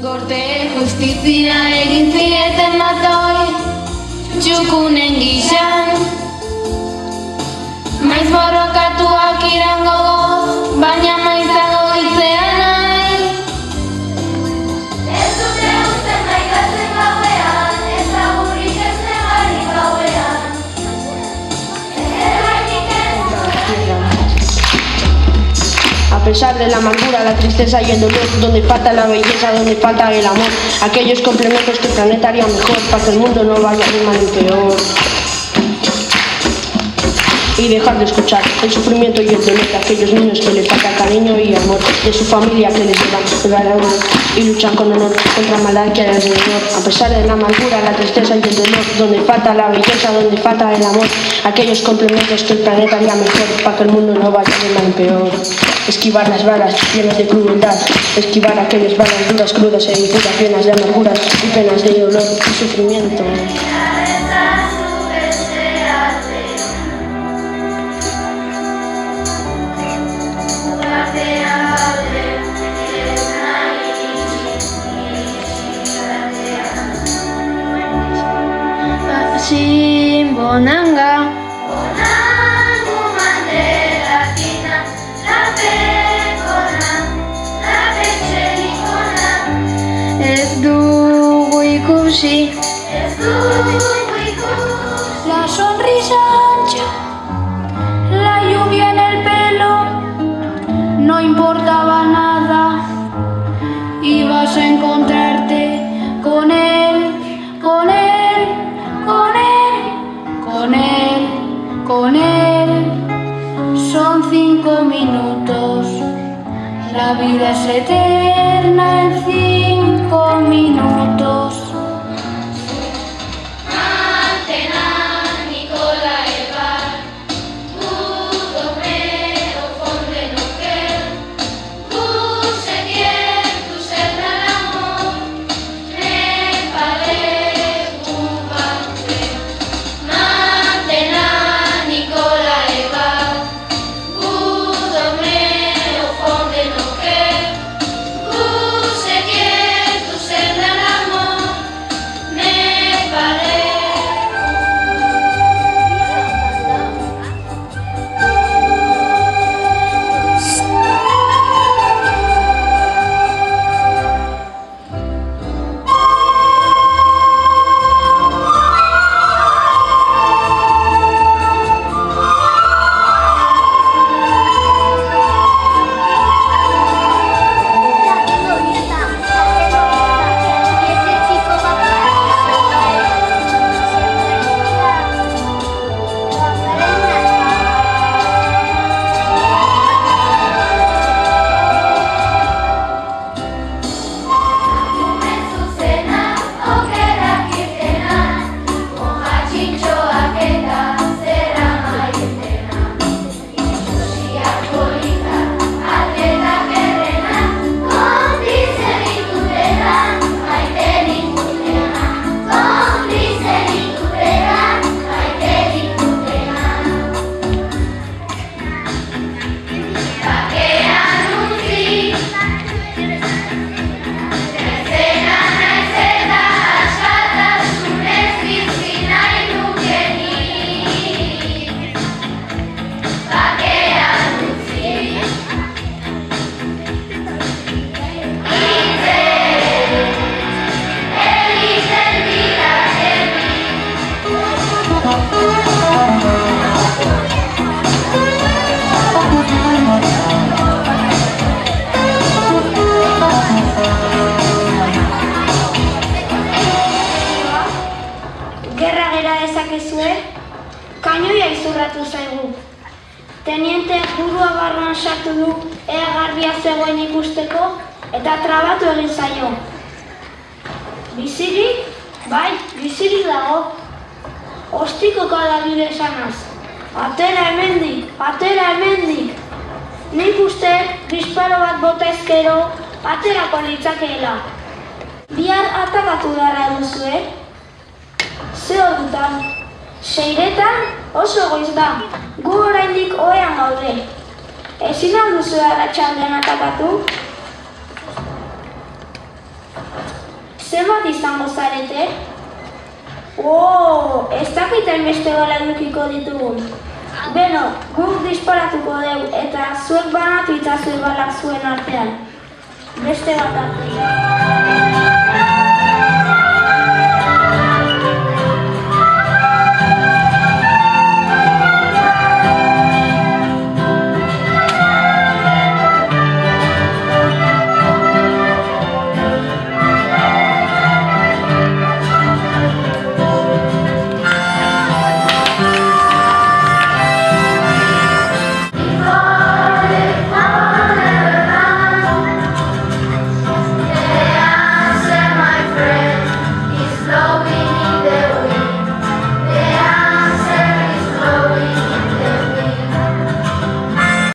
Gorte justizia egin zieten batoi, txukunen gixan. Maiz borrokatuak irango goz, baina maizago itzea nahi. Ez dute uzten maikatzen gauean, ez agurrik ez negarrik gauean. A pesar de la amargura, la tristeza y el dolor, donde falta la belleza, donde falta el amor, aquellos complementos que el planeta haría mejor para que el mundo no vaya de mal en peor. Y dejar de escuchar el sufrimiento y el dolor de aquellos niños que les falta cariño y amor, de su familia que les llevan y luchan con honor contra maldad que hay alrededor. A pesar de la amargura, la tristeza y el dolor, donde falta la belleza, donde falta el amor, aquellos complementos que el planeta haría mejor para que el mundo no vaya de mal en peor. Esquivar las balas llenas de crueldad, esquivar aquellas balas duras, crudas e impuras, llenas de amarguras y penas de dolor y sufrimiento. Sin bonanga, Bonango Mandela tina, la pekona, la petxelikona. ez dugu ikusi. Ez dugu ikusi. La sonrisa ancha, la lluvia en el pelo, no importaba nada, ibas a encontrarte con él, con él, con él, con él, con él. Son 5 minutos, la vida es eterna en 5 minutos. Kainoia izurratu zaigu. Tenienteak burua barruan sartu du ea garbia zegoen ikusteko eta trabatu egin zaio. Bizirik? Bai, bizirik dago. Ostikoka da bide esanaz. Atera hemendik, atera hemendik. Nik uste, disparo bat bota ezkero, aterako litzakeela. Bihar atakatu darra duzue? Ze ordutan? 6etan oso goiz da, gu oraindik ohean gaude. Ezin alduzu arratsaldean atakatu? zarete? Ez dakiten beste bala edukiko ditugun. Beno, guk disparatuko dugu eta zuek banatu itzazue balak zuen artean. Beste bat hartu.